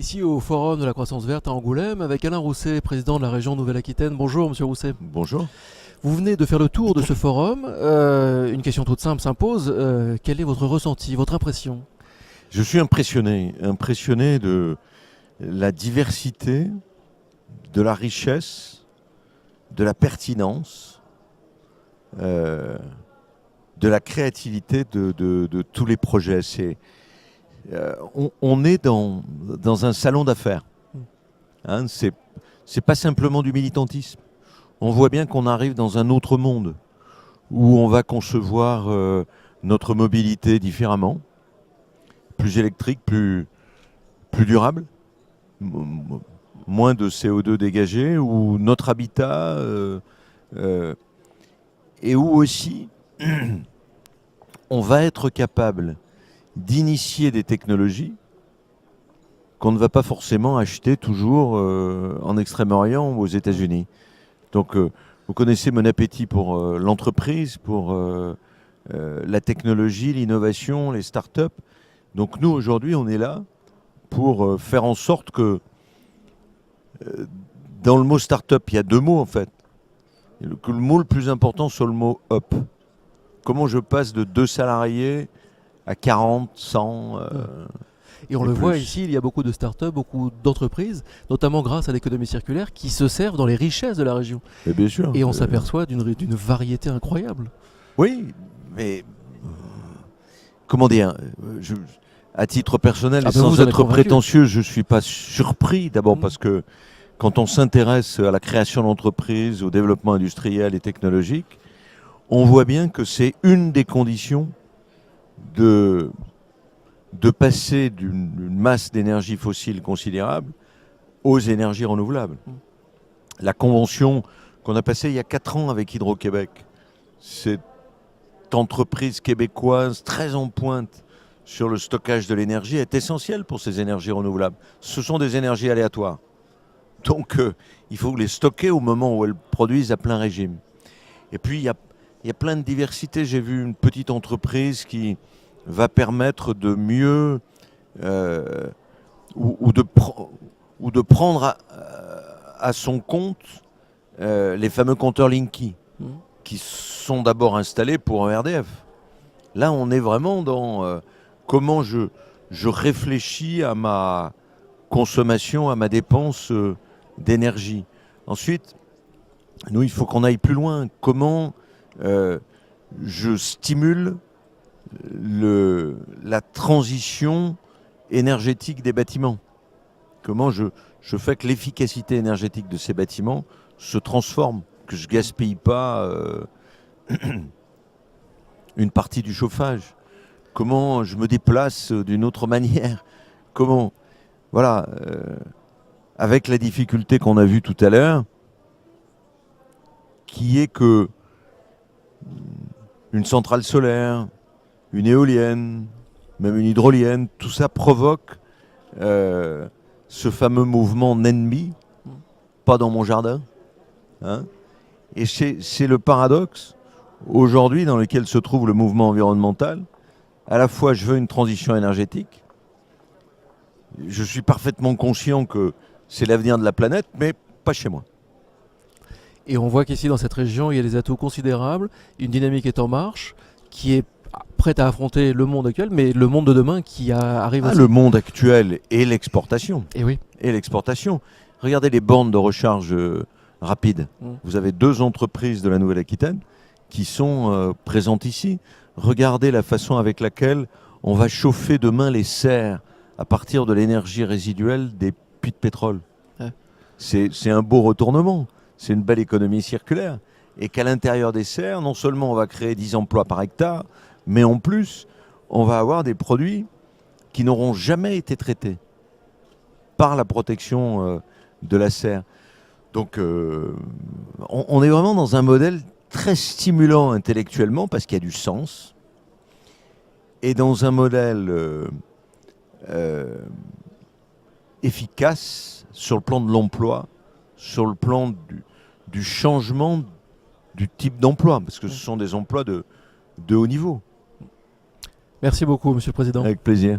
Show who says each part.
Speaker 1: Ici au Forum de la croissance verte à Angoulême avec Alain Rousset, président de la région Nouvelle-Aquitaine. Bonjour Monsieur Rousset.
Speaker 2: Bonjour.
Speaker 1: Vous venez de faire le tour de ce forum. Une question toute simple s'impose. Quel est votre ressenti, votre impression?
Speaker 2: Je suis impressionné de la diversité, de la richesse, de la pertinence, de la créativité de tous les projets. On est dans un salon d'affaires. Hein, c'est pas simplement du militantisme. On voit bien qu'on arrive dans un autre monde où on va concevoir notre mobilité différemment, plus électrique, plus durable, moins de CO2 dégagé, où notre habitat et où aussi on va être capable d'initier des technologies qu'on ne va pas forcément acheter toujours en Extrême-Orient ou aux États-Unis. Donc vous connaissez mon appétit pour l'entreprise, pour la technologie, l'innovation, les startups. Donc nous, aujourd'hui, on est là pour faire en sorte que dans le mot start-up, il y a deux mots en fait. Que le mot le plus important soit le mot up. Comment je passe de 2 salariés à 40, 100
Speaker 1: Et on le voit ici, il y a beaucoup de start-up, beaucoup d'entreprises, notamment grâce à l'économie circulaire, qui se servent dans les richesses de la région.
Speaker 2: Et bien sûr.
Speaker 1: Et on s'aperçoit d'une variété incroyable.
Speaker 2: Oui, mais comment dire, à titre personnel et sans être prétentieux, je ne suis pas surpris. D'abord parce que quand on s'intéresse à la création d'entreprises, au développement industriel et technologique, on voit bien que c'est une des conditions de passer d'une masse d'énergie fossile considérable aux énergies renouvelables. La convention qu'on a passée il y a 4 ans avec Hydro-Québec, cette entreprise québécoise très en pointe sur le stockage de l'énergie, est essentielle pour ces énergies renouvelables. Ce sont des énergies aléatoires. Donc il faut les stocker au moment où elles produisent à plein régime. Et puis il y a plein de diversité. J'ai vu une petite entreprise qui va permettre de mieux ou de prendre à son compte les fameux compteurs Linky qui sont d'abord installés pour un RDF. Là, on est vraiment dans comment je réfléchis à ma consommation, à ma dépense d'énergie. Ensuite, nous, il faut qu'on aille plus loin. Comment je stimule la transition énergétique des bâtiments. Comment je fais que l'efficacité énergétique de ces bâtiments se transforme, que je ne gaspille pas une partie du chauffage. Comment je me déplace d'une autre manière. Comment, voilà, avec la difficulté qu'on a vue tout à l'heure, qui est que une centrale solaire, une éolienne, même une hydrolienne, tout ça provoque ce fameux mouvement NENBI, pas dans mon jardin. Hein. Et c'est le paradoxe aujourd'hui dans lequel se trouve le mouvement environnemental. À la fois, je veux une transition énergétique. Je suis parfaitement conscient que c'est l'avenir de la planète, mais pas chez moi.
Speaker 1: Et on voit qu'ici, dans cette région, il y a des atouts considérables, une dynamique est en marche, qui est prête à affronter le monde actuel, mais le monde de demain qui arrive aussi.
Speaker 2: Le monde actuel et l'exportation.
Speaker 1: Et oui.
Speaker 2: Et l'exportation. Regardez les bornes de recharge rapide. Vous avez 2 entreprises de la Nouvelle-Aquitaine qui sont présentes ici. Regardez la façon avec laquelle on va chauffer demain les serres à partir de l'énergie résiduelle des puits de pétrole. Ouais. C'est un beau retournement. C'est une belle économie circulaire. Et qu'à l'intérieur des serres, non seulement on va créer 10 emplois par hectare, mais en plus, on va avoir des produits qui n'auront jamais été traités par la protection de la serre. Donc, on est vraiment dans un modèle très stimulant intellectuellement parce qu'il y a du sens. Et dans un modèle efficace sur le plan de l'emploi, sur le plan du changement du type d'emploi, parce que ce sont des emplois de haut niveau.
Speaker 1: Merci beaucoup, Monsieur le Président.
Speaker 2: Avec plaisir.